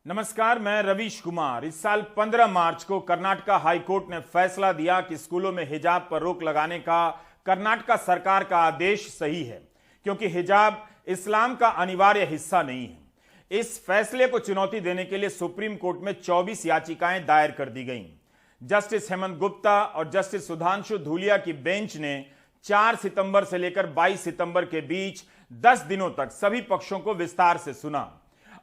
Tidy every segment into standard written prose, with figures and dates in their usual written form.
नमस्कार, मैं रवीश कुमार। इस साल 15 मार्च को कर्नाटक हाई कोर्ट ने फैसला दिया कि स्कूलों में हिजाब पर रोक लगाने का कर्नाटक सरकार का आदेश सही है, क्योंकि हिजाब इस्लाम का अनिवार्य हिस्सा नहीं है। इस फैसले को चुनौती देने के लिए सुप्रीम कोर्ट में 24 याचिकाएं दायर कर दी गईं। जस्टिस हेमंत गुप्ता और जस्टिस सुधांशु धूलिया की बेंच ने 4 सितंबर से लेकर 22 सितंबर के बीच 10 दिनों तक सभी पक्षों को विस्तार से सुना।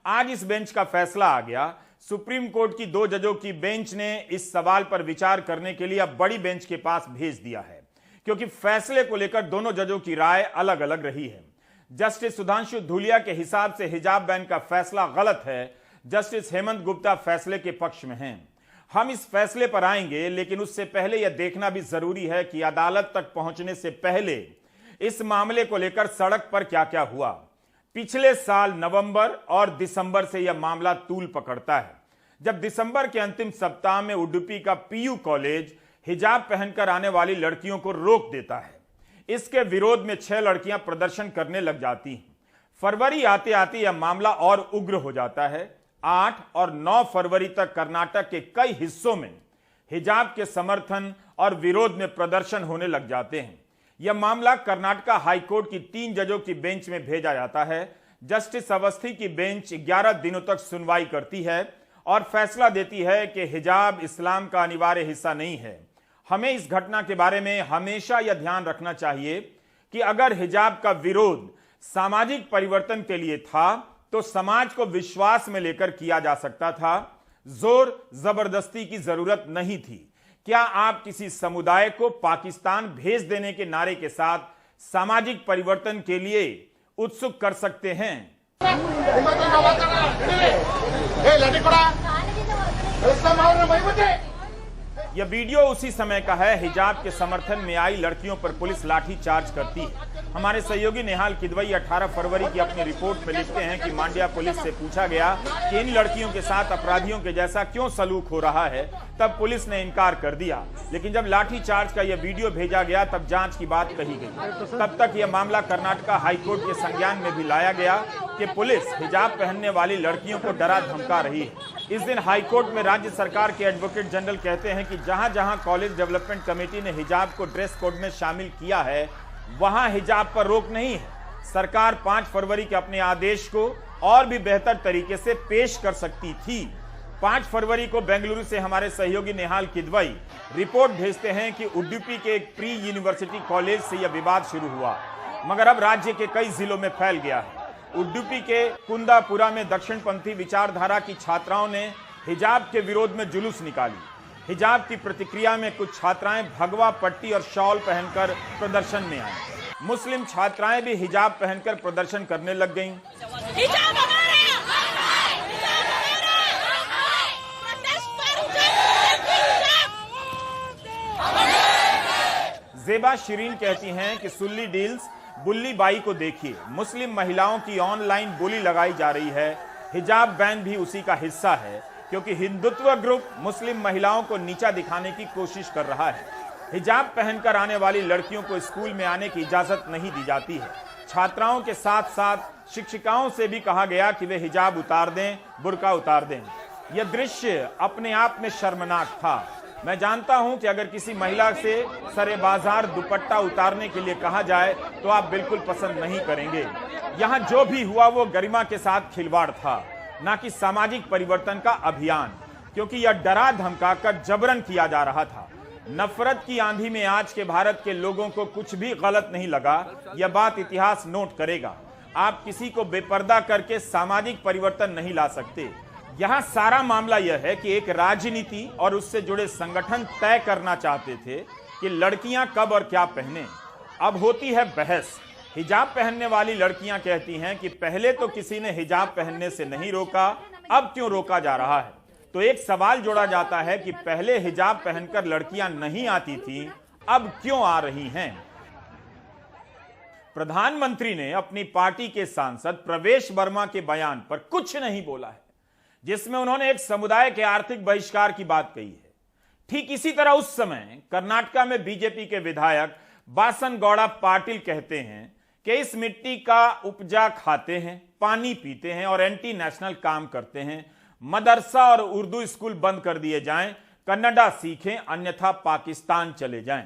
आज इस बेंच का फैसला आ गया। सुप्रीम कोर्ट की 2 जजों की बेंच ने इस सवाल पर विचार करने के लिए अब बड़ी बेंच के पास भेज दिया है, क्योंकि फैसले को लेकर दोनों जजों की राय अलग अलग रही है। जस्टिस सुधांशु धूलिया के हिसाब से हिजाब बैन का फैसला गलत है। जस्टिस हेमंत गुप्ता फैसले के पक्ष में हैं। हम इस फैसले पर आएंगे, लेकिन उससे पहले यह देखना भी जरूरी है कि अदालत तक पहुंचने से पहले इस मामले को लेकर सड़क पर क्या क्या हुआ। पिछले साल नवंबर और दिसंबर से यह मामला तूल पकड़ता है, जब दिसंबर के अंतिम सप्ताह में उडुपी का पीयू कॉलेज हिजाब पहनकर आने वाली लड़कियों को रोक देता है। इसके विरोध में 6 लड़कियां प्रदर्शन करने लग जाती हैं। फरवरी आते आते यह मामला और उग्र हो जाता है। 8 और 9 फरवरी तक कर्नाटक के कई हिस्सों में हिजाब के समर्थन और विरोध में प्रदर्शन होने लग जाते हैं। यह मामला कर्नाटक हाईकोर्ट की 3 जजों की बेंच में भेजा जाता है। जस्टिस अवस्थी की बेंच 11 दिनों तक सुनवाई करती है और फैसला देती है कि हिजाब इस्लाम का अनिवार्य हिस्सा नहीं है। हमें इस घटना के बारे में हमेशा यह ध्यान रखना चाहिए कि अगर हिजाब का विरोध सामाजिक परिवर्तन के लिए था, तो समाज को विश्वास में लेकर किया जा सकता था। जोर जबरदस्ती की जरूरत नहीं थी। क्या आप किसी समुदाय को पाकिस्तान भेज देने के नारे के साथ सामाजिक परिवर्तन के लिए उत्सुक कर सकते हैं? यह वीडियो उसी समय का है। हिजाब के समर्थन में आई लड़कियों पर पुलिस लाठी चार्ज करती है। हमारे सहयोगी नेहाल किदवई 18 फरवरी की अपनी रिपोर्ट में लिखते हैं कि मांड्या पुलिस से पूछा गया कि इन लड़कियों के साथ अपराधियों के जैसा क्यों सलूक हो रहा है, तब पुलिस ने इनकार कर दिया। लेकिन जब लाठी चार्ज का यह वीडियो भेजा गया, तब जांच की बात कही गई। तब तक यह मामला कर्नाटक हाईकोर्ट के संज्ञान में भी लाया गया कि पुलिस हिजाब पहनने वाली लड़कियों को डरा धमका रही है। इस दिन हाईकोर्ट में राज्य सरकार के एडवोकेट जनरल कहते हैं कि जहां जहां कॉलेज डेवलपमेंट कमेटी ने हिजाब को ड्रेस कोड में शामिल किया है, वहां हिजाब पर रोक नहीं है। सरकार 5 फरवरी के अपने आदेश को और भी बेहतर तरीके से पेश कर सकती थी। 5 फरवरी को बेंगलुरु से हमारे सहयोगी नेहाल किदवई रिपोर्ट भेजते हैं कि उडुपी के एक प्री यूनिवर्सिटी कॉलेज से यह विवाद शुरू हुआ, मगर अब राज्य के कई जिलों में फैल गया है। उडुपी के कुंदापुरा में दक्षिणपंथी विचारधारा की छात्राओं ने हिजाब के विरोध में जुलूस निकाली। हिजाब की प्रतिक्रिया में कुछ छात्राएं भगवा पट्टी और शॉल पहनकर प्रदर्शन में आई। मुस्लिम छात्राएं भी हिजाब पहनकर प्रदर्शन करने लग गईं। जेबा शिरीन कहती हैं कि सुल्ली डील्स बुल्ली बाई को देखिए, मुस्लिम महिलाओं की ऑनलाइन बोली लगाई जा रही है। हिजाब बैन भी उसी का हिस्सा है, क्योंकि हिंदुत्व ग्रुप मुस्लिम महिलाओं को नीचा दिखाने की कोशिश कर रहा है। हिजाब पहनकर आने वाली लड़कियों को स्कूल में आने की इजाजत नहीं दी जाती है। छात्राओं के साथ साथ शिक्षिकाओं से भी कहा गया कि वे हिजाब उतार दें, बुर्का उतार दें। यह दृश्य अपने आप में शर्मनाक था। मैं जानता हूं कि अगर किसी महिला से सरे बाजार दुपट्टा उतारने के लिए कहा जाए तो आप बिल्कुल पसंद नहीं करेंगे। यहां जो भी हुआ वो गरिमा के साथ खिलवाड़ था, ना कि सामाजिक परिवर्तन का अभियान, क्योंकि यह डरा धमका कर जबरन किया जा रहा था। नफरत की आंधी में आज के भारत के लोगों को कुछ भी गलत नहीं लगा। यह बात इतिहास नोट करेगा। आप किसी को बेपर्दा करके सामाजिक परिवर्तन नहीं ला सकते। यहां सारा मामला यह है कि एक राजनीति और उससे जुड़े संगठन तय करना चाहते थे कि लड़कियां कब और क्या पहने। अब होती है बहस। हिजाब पहनने वाली लड़कियां कहती हैं कि पहले तो किसी ने हिजाब पहनने से नहीं रोका, अब क्यों रोका जा रहा है। तो एक सवाल जोड़ा जाता है कि पहले हिजाब पहनकर लड़कियां नहीं आती थी, अब क्यों आ रही हैं। प्रधानमंत्री ने अपनी पार्टी के सांसद प्रवेश वर्मा के बयान पर कुछ नहीं बोला है, जिसमें उन्होंने एक समुदाय के आर्थिक बहिष्कार की बात कही है। ठीक इसी तरह उस समय कर्नाटक में बीजेपी के विधायक बासनगौड़ा पाटिल कहते हैं कि इस मिट्टी का उपजा खाते हैं, पानी पीते हैं और एंटी नेशनल काम करते हैं। मदरसा और उर्दू स्कूल बंद कर दिए जाएं, कन्नडा सीखें अन्यथा पाकिस्तान चले जाएं।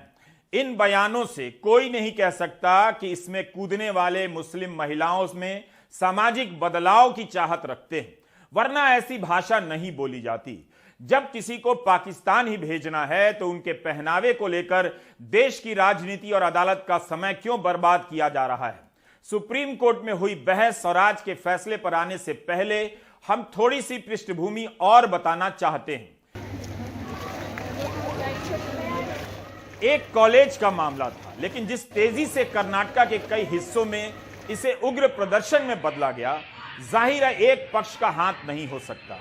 इन बयानों से कोई नहीं कह सकता कि इसमें कूदने वाले मुस्लिम महिलाओं में सामाजिक बदलाव की चाहत रखते हैं, वरना ऐसी भाषा नहीं बोली जाती। जब किसी को पाकिस्तान ही भेजना है तो उनके पहनावे को लेकर देश की राजनीति और अदालत का समय क्यों बर्बाद किया जा रहा है? सुप्रीम कोर्ट में हुई बहस और आज के फैसले पर आने से पहले हम थोड़ी सी पृष्ठभूमि और बताना चाहते हैं। एक कॉलेज का मामला था, लेकिन जिस तेजी से कर्नाटक के कई हिस्सों में इसे उग्र प्रदर्शन में बदला गया, जाहिर है एक पक्ष का हाथ नहीं हो सकता।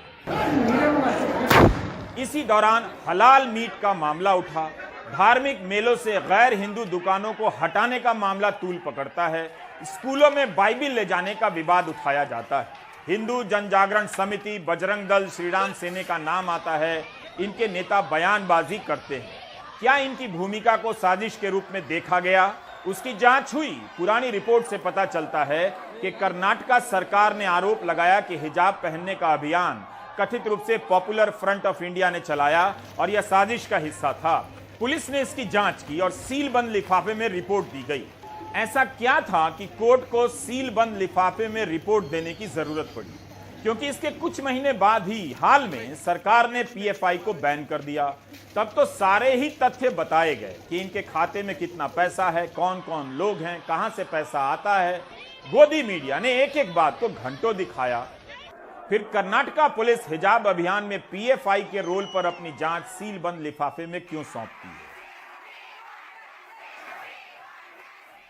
इसी दौरान हलाल मीट का मामला उठा। धार्मिक मेलों से गैर हिंदू दुकानों को हटाने का मामला तूल पकड़ता है। स्कूलों में बाइबिल ले जाने का विवाद उठाया जाता है। हिंदू जन जागरण समिति, बजरंग दल, श्रीराम सेना का नाम आता है। इनके नेता बयानबाजी करते हैं। क्या इनकी भूमिका को साजिश के रूप में देखा गया? उसकी जांच हुई। पुरानी रिपोर्ट से पता चलता है कि कर्नाटक सरकार ने आरोप लगाया कि हिजाब पहनने का अभियान कथित रूप से पॉपुलर फ्रंट ऑफ इंडिया ने चलाया और यह साजिश का हिस्सा था। पुलिस ने इसकी जांच की और सीलबंद लिफाफे में रिपोर्ट दी गई। ऐसा क्या था कि कोर्ट को सीलबंद लिफाफे में रिपोर्ट देने की जरूरत पड़ी? क्योंकि इसके कुछ महीने बाद ही हाल में सरकार ने पीएफआई को बैन कर दिया। तब तो सारे ही तथ्य बताए गए कि इनके खाते में कितना पैसा है, कौन कौन लोग हैं, कहां से पैसा आता है। गोदी मीडिया ने एक एक बात को घंटों दिखाया। फिर कर्नाटक पुलिस हिजाब अभियान में पीएफआई के रोल पर अपनी जांच सीलबंद लिफाफे में क्यों सौंपती है?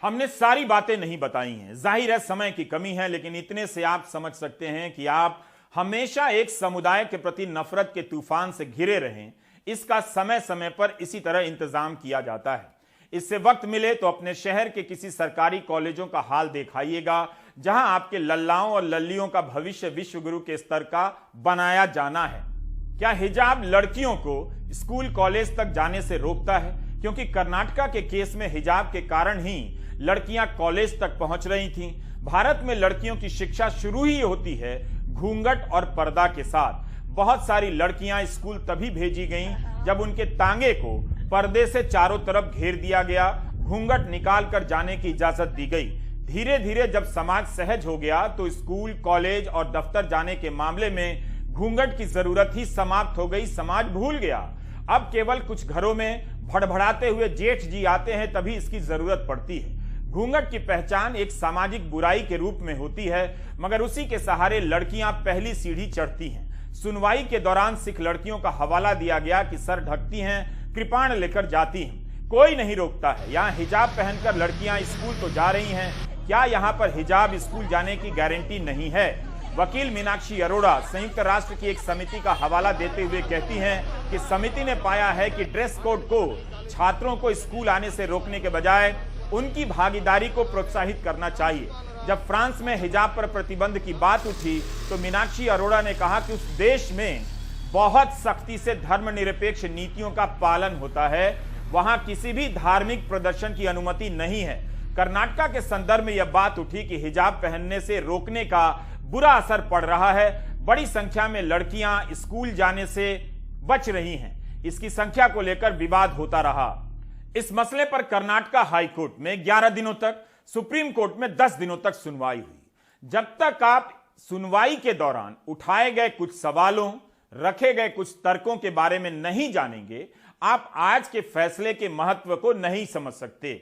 हमने सारी बातें नहीं बताई हैं, जाहिर है समय की कमी है, लेकिन इतने से आप समझ सकते हैं कि आप हमेशा एक समुदाय के प्रति नफरत के तूफान से घिरे रहें, इसका समय समय पर इसी तरह इंतजाम किया जाता है। इससे वक्त मिले तो अपने शहर के किसी सरकारी कॉलेजों का हाल दिखाइएगा, जहां आपके लल्लाओं और लल्लियों का भविष्य विश्व गुरु के स्तर का बनाया जाना है। क्या हिजाब लड़कियों को स्कूल कॉलेज तक जाने से रोकता है? क्योंकि कर्नाटक के केस में हिजाब के कारण ही लड़कियां कॉलेज तक पहुंच रही थीं। भारत में लड़कियों की शिक्षा शुरू ही होती है घूंघट और पर्दा के साथ। बहुत सारी लड़कियां स्कूल तभी भेजी गईं जब उनके तांगे को पर्दे से चारों तरफ घेर दिया गया, घूंघट निकाल कर जाने की इजाजत दी गई। धीरे धीरे जब समाज सहज हो गया तो स्कूल, कॉलेज और दफ्तर जाने के मामले में घूंघट की जरूरत ही समाप्त हो गई। समाज भूल गया। अब केवल कुछ घरों में भड़भड़ाते हुए जेठ जी आते हैं, तभी इसकी जरूरत पड़ती है। घूंघट की पहचान एक सामाजिक बुराई के रूप में होती है, मगर उसी के सहारे लड़कियां पहली सीढ़ी चढ़ती हैं। सुनवाई के दौरान सिख लड़कियों का हवाला दिया गया कि सर ढकती हैं, कृपाण लेकर जाती हैं, कोई नहीं रोकता है। यहाँ हिजाब पहनकर लड़कियां स्कूल तो जा रही हैं, क्या यहाँ पर हिजाब स्कूल जाने की गारंटी नहीं है? वकील मीनाक्षी अरोड़ा संयुक्त राष्ट्र की एक समिति का हवाला देते हुए कहती हैं कि समिति ने पाया है कि ड्रेस कोड को छात्रों को स्कूल आने से रोकने के बजाय उनकी भागीदारी को प्रोत्साहित करना चाहिए। जब फ्रांस में हिजाब पर प्रतिबंध की बात उठी तो मीनाक्षी अरोड़ा ने कहा कि उस देश में बहुत सख्ती से धर्मनिरपेक्ष नीतियों का पालन होता है, वहां किसी भी धार्मिक प्रदर्शन की अनुमति नहीं है। कर्नाटक के संदर्भ में यह बात उठी कि हिजाब पहनने से रोकने का बुरा असर पड़ रहा है। बड़ी संख्या में लड़कियां स्कूल जाने से बच रही हैं। इसकी संख्या को लेकर विवाद होता रहा। इस मसले पर कर्नाटक हाई कोर्ट में 11 दिनों तक, सुप्रीम कोर्ट में 10 दिनों तक सुनवाई हुई। जब तक आप सुनवाई के दौरान उठाए गए कुछ सवालों, रखे गए कुछ तर्कों के बारे में नहीं जानेंगे, आप आज के फैसले के महत्व को नहीं समझ सकते।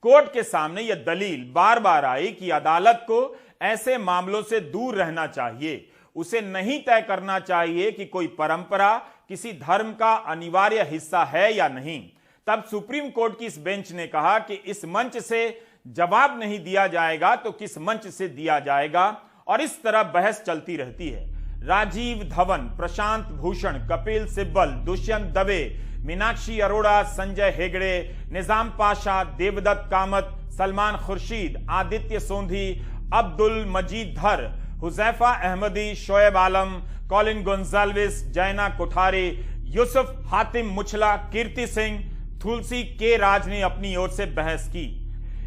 कोर्ट के सामने यह दलील बार बार आई कि अदालत को ऐसे मामलों से दूर रहना चाहिए। उसे नहीं तय करना चाहिए कि कोई परंपरा किसी धर्म का अनिवार्य हिस्सा है या नहीं। तब सुप्रीम कोर्ट की इस बेंच ने कहा कि इस मंच से जवाब नहीं दिया जाएगा तो किस मंच से दिया जाएगा, और इस तरह बहस चलती रहती है। राजीव धवन, प्रशांत भूषण, कपिल सिब्बल, दुष्यंत दवे, मीनाक्षी अरोड़ा, संजय हेगड़े, निजाम पाशा, देवदत्त कामत, सलमान खुर्शीद, आदित्य सोंधी, अब्दुल मजीद धर, हुजैफा अहमदी, शोएब आलम, कॉलिन गोंजाल्विस, जैना कोठारी, यूसुफ हातिम मुछला, कीर्ति सिंह, तुलसी के राज ने अपनी ओर से बहस की।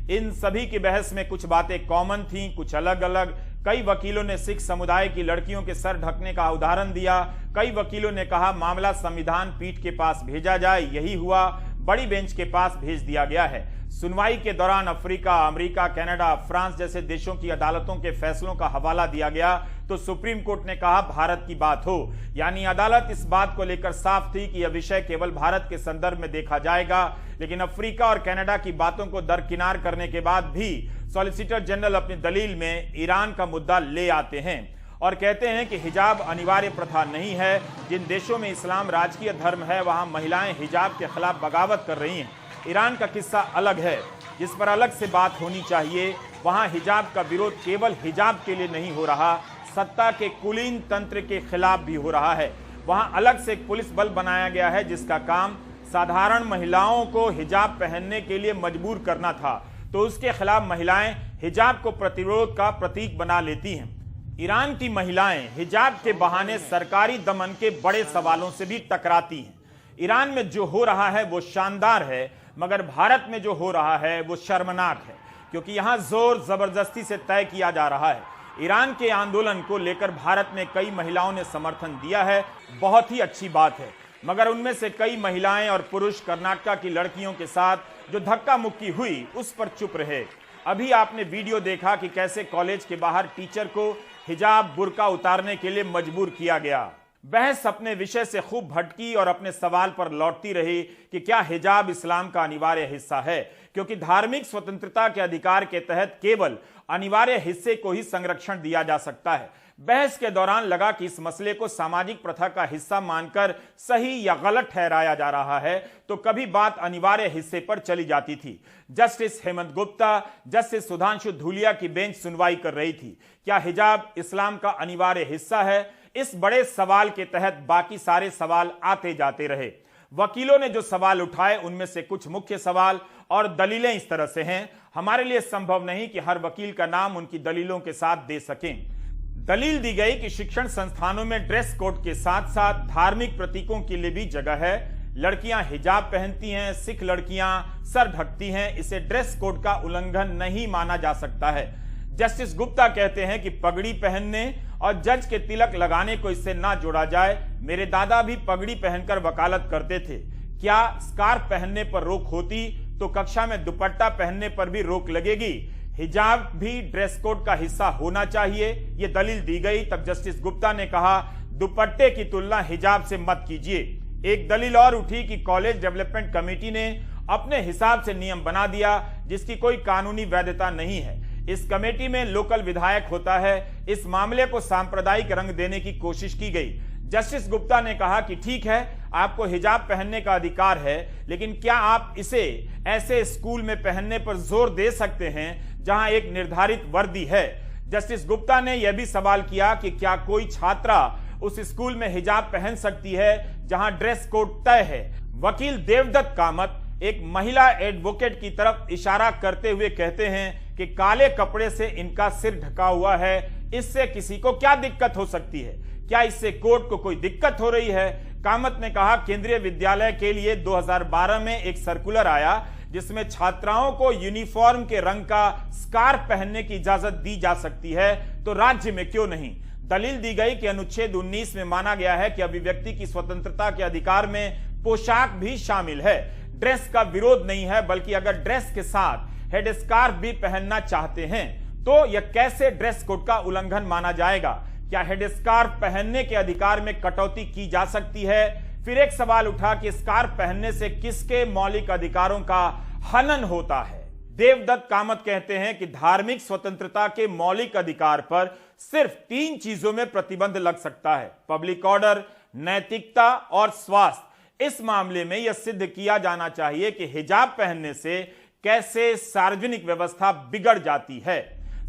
इन सभी की बहस में कुछ बातें कॉमन थीं, कुछ अलग अलग, कई वकीलों ने सिख समुदाय की लड़कियों के सर ढकने का उदाहरण दिया। कई वकीलों ने कहा मामला संविधान पीठ के पास भेजा जाए, यही हुआ, बड़ी बेंच के पास भेज दिया गया है। सुनवाई के दौरान अफ्रीका, अमेरिका, कनाडा, फ्रांस जैसे देशों की अदालतों के फैसलों का हवाला दिया गया तो सुप्रीम कोर्ट ने कहा भारत की बात हो, यानी अदालत इस बात को लेकर साफ थी कि यह विषय केवल भारत के संदर्भ में देखा जाएगा। लेकिन अफ्रीका और कनाडा की बातों को दरकिनार करने के बाद भी सॉलिसिटर जनरल अपनी दलील में ईरान का मुद्दा ले आते हैं और कहते हैं कि हिजाब अनिवार्य प्रथा नहीं है। जिन देशों में इस्लाम राजकीय धर्म है वहां महिलाएं हिजाब के खिलाफ बगावत कर रही हैं। ईरान का किस्सा अलग है, जिस पर अलग से बात होनी चाहिए। वहां हिजाब का विरोध केवल हिजाब के लिए नहीं हो रहा, सत्ता के कुलीन तंत्र के खिलाफ भी हो रहा है। वहां अलग से एक पुलिस बल बनाया गया है जिसका काम साधारण महिलाओं को हिजाब पहनने के लिए मजबूर करना था, तो उसके खिलाफ महिलाएं हिजाब को प्रतिरोध का प्रतीक बना लेती हैं। ईरान की महिलाएं हिजाब के बहाने सरकारी दमन के बड़े सवालों से भी टकराती हैं। ईरान में जो हो रहा है वो शानदार है, मगर भारत में जो हो रहा है वो शर्मनाक है, क्योंकि यहां जोर जबरदस्ती से तय किया जा रहा है। ईरान के आंदोलन को लेकर भारत में कई महिलाओं ने समर्थन दिया है, बहुत ही अच्छी बात है, मगर उनमें से कई महिलाएं और पुरुष कर्नाटक की लड़कियों के साथ जो धक्का मुक्की हुई उस पर चुप रहे। अभी आपने वीडियो देखा कि कैसे कॉलेज के बाहर टीचर को हिजाब बुर्का उतारने के लिए मजबूर किया गया। बहस अपने विषय से खूब भटकी और अपने सवाल पर लौटती रही कि क्या हिजाब इस्लाम का अनिवार्य हिस्सा है, क्योंकि धार्मिक स्वतंत्रता के अधिकार के तहत केवल अनिवार्य हिस्से को ही संरक्षण दिया जा सकता है। बहस के दौरान लगा कि इस मसले को सामाजिक प्रथा का हिस्सा मानकर सही या गलत ठहराया जा रहा है, तो कभी बात अनिवार्य हिस्से पर चली जाती थी। जस्टिस हेमंत गुप्ता, जस्टिस सुधांशु धूलिया की बेंच सुनवाई कर रही थी। क्या हिजाब इस्लाम का अनिवार्य हिस्सा है? इस बड़े सवाल के तहत बाकी सारे सवाल आते जाते रहे। वकीलों ने जो सवाल उठाए उनमें से कुछ मुख्य सवाल और दलीलें इस तरह से हैं। हमारे लिए संभव नहीं कि हर वकील का नाम उनकी दलीलों के साथ दे सकें। दलील दी गई कि शिक्षण संस्थानों में ड्रेस कोड के साथ साथ धार्मिक प्रतीकों के लिए भी जगह है। लड़कियां हिजाब पहनती हैं, सिख लड़कियां सर ढकती हैं, इसे ड्रेस कोड का उल्लंघन नहीं माना जा सकता है। जस्टिस गुप्ता कहते हैं कि पगड़ी पहनने और जज के तिलक लगाने को इससे ना जोड़ा जाए। मेरे दादा भी पगड़ी पहनकर वकालत करते थे। क्या स्कार्फ पहनने पर रोक होती तो कक्षा में दुपट्टा पहनने पर भी रोक लगेगी। हिजाब भी ड्रेस कोड का हिस्सा होना चाहिए, यह दलील दी गई। तब जस्टिस गुप्ता ने कहा दुपट्टे की तुलना हिजाब से मत कीजिए। एक दलील और उठी कि कॉलेज डेवलपमेंट कमेटी ने अपने हिसाब से नियम बना दिया जिसकी कोई कानूनी वैधता नहीं है। इस कमेटी में लोकल विधायक होता है। इस मामले को सांप्रदायिक रंग देने की कोशिश की गई। जस्टिस गुप्ता ने कहा कि ठीक है, आपको हिजाब पहनने का अधिकार है, लेकिन क्या आप इसे ऐसे स्कूल में पहनने पर जोर दे सकते हैं जहां एक निर्धारित वर्दी है। जस्टिस गुप्ता ने यह भी सवाल किया कि क्या कोई छात्रा उस स्कूल में हिजाब पहन सकती है जहां ड्रेस कोड तय है। वकील देवदत्त कामत एक महिला एडवोकेट की तरफ इशारा करते हुए कहते हैं कि काले कपड़े से इनका सिर ढका हुआ है, इससे किसी को क्या दिक्कत हो सकती है? क्या इससे कोर्ट को कोई दिक्कत हो रही है? कामत ने कहा केंद्रीय विद्यालय के लिए 2012 में एक सर्कुलर आया जिसमें छात्राओं को यूनिफॉर्म के रंग का स्कार्फ पहनने की इजाजत दी जा सकती है, तो राज्य में क्यों नहीं? दलील दी गई कि अनुच्छेद 19 में माना गया है कि अभिव्यक्ति की स्वतंत्रता के अधिकार में पोशाक भी शामिल है। ड्रेस का विरोध नहीं है, बल्कि अगर ड्रेस के साथ हेड स्कार्फ भी पहनना चाहते हैं तो यह कैसे ड्रेस कोड का उल्लंघन माना जाएगा? क्या हेड स्कार्फ पहनने के अधिकार में कटौती की जा सकती है? फिर एक सवाल उठा कि स्कार्फ पहनने से किसके मौलिक अधिकारों का हनन होता है? देवदत्त कामत कहते हैं कि धार्मिक स्वतंत्रता के मौलिक अधिकार पर सिर्फ 3 चीजों में प्रतिबंध लग सकता है: पब्लिक ऑर्डर, नैतिकता और स्वास्थ्य। इस मामले में यह सिद्ध किया जाना चाहिए कि हिजाब पहनने से कैसे सार्वजनिक व्यवस्था बिगड़ जाती है।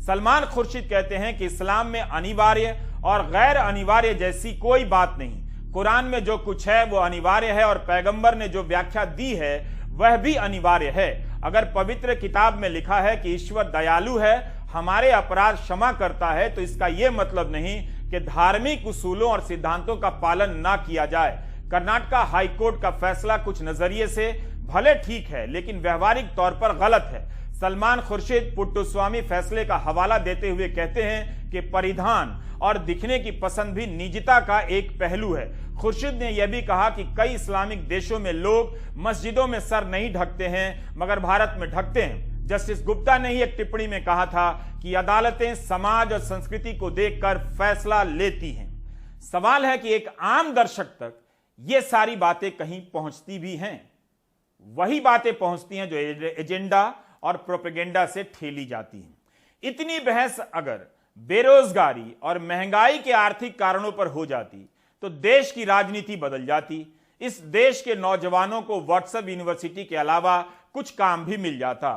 सलमान खुर्शीद कहते हैं कि इस्लाम में अनिवार्य और गैर अनिवार्य जैसी कोई बात नहीं। कुरान में जो कुछ है वो अनिवार्य है और पैगंबर ने जो व्याख्या दी है वह भी अनिवार्य है। अगर पवित्र किताब में लिखा है कि ईश्वर दयालु है, हमारे अपराध क्षमा करता है, तो इसका यह मतलब नहीं कि धार्मिक उसूलों और सिद्धांतों का पालन ना किया जाए। कर्नाटक हाईकोर्ट का फैसला कुछ नजरिए से भले ठीक है, लेकिन व्यवहारिक तौर पर गलत है। सलमान खुर्शीद पुट्टुस्वामी फैसले का हवाला देते हुए कहते हैं कि परिधान और दिखने की पसंद भी निजता का एक पहलू है। खुर्शीद ने यह भी कहा कि कई इस्लामिक देशों में लोग मस्जिदों में सर नहीं ढकते हैं, मगर भारत में ढकते हैं। जस्टिस गुप्ता ने ही एक टिप्पणी में कहा था कि अदालतें समाज और संस्कृति को देखकर फैसला लेती हैं। सवाल है कि एक आम दर्शक तक ये सारी बातें कहीं पहुंचती भी हैं? वही बातें पहुंचती हैं जो एजेंडा और प्रोपेगेंडा से ठेली जाती हैं। इतनी बहस अगर बेरोजगारी और महंगाई के आर्थिक कारणों पर हो जाती तो देश की राजनीति बदल जाती। इस देश के नौजवानों को व्हाट्सएप यूनिवर्सिटी के अलावा कुछ काम भी मिल जाता।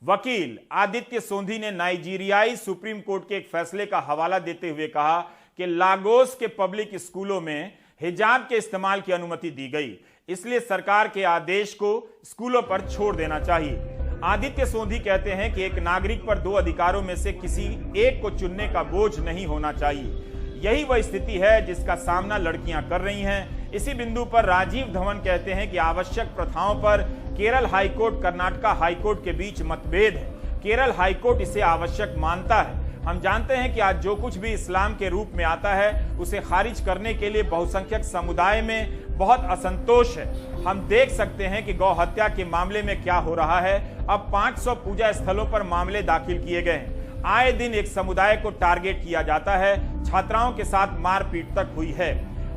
वकील आदित्य सोंधी ने नाइजीरियाई सुप्रीम कोर्ट के एक फैसले का हवाला देते हुए कहा कि लागोस के पब्लिक स्कूलों में हिजाब के इस्तेमाल की अनुमति दी गई, इसलिए सरकार के आदेश को स्कूलों पर छोड़ देना चाहिए। आदित्य सोंधी कहते हैं कि एक नागरिक पर दो अधिकारों में से किसी एक को चुनने का बोझ नहीं होना चाहिए। यही वह स्थिति है जिसका सामना लड़कियां कर रही हैं। इसी बिंदु पर राजीव धवन कहते हैं कि आवश्यक प्रथाओं पर केरल हाईकोर्ट कर्नाटका हाईकोर्ट के बीच मतभेद है। केरल हाईकोर्ट इसे आवश्यक मानता है। हम जानते हैं कि आज जो कुछ भी इस्लाम के रूप में आता है उसे खारिज करने के लिए बहुसंख्यक समुदाय में बहुत असंतोष है। हम देख सकते हैं कि गौ हत्या के मामले में क्या हो रहा है। अब 500 पूजा स्थलों पर मामले दाखिल किए गए हैं। आए दिन एक समुदाय को टारगेट किया जाता है। छात्राओं के साथ मारपीट तक हुई है।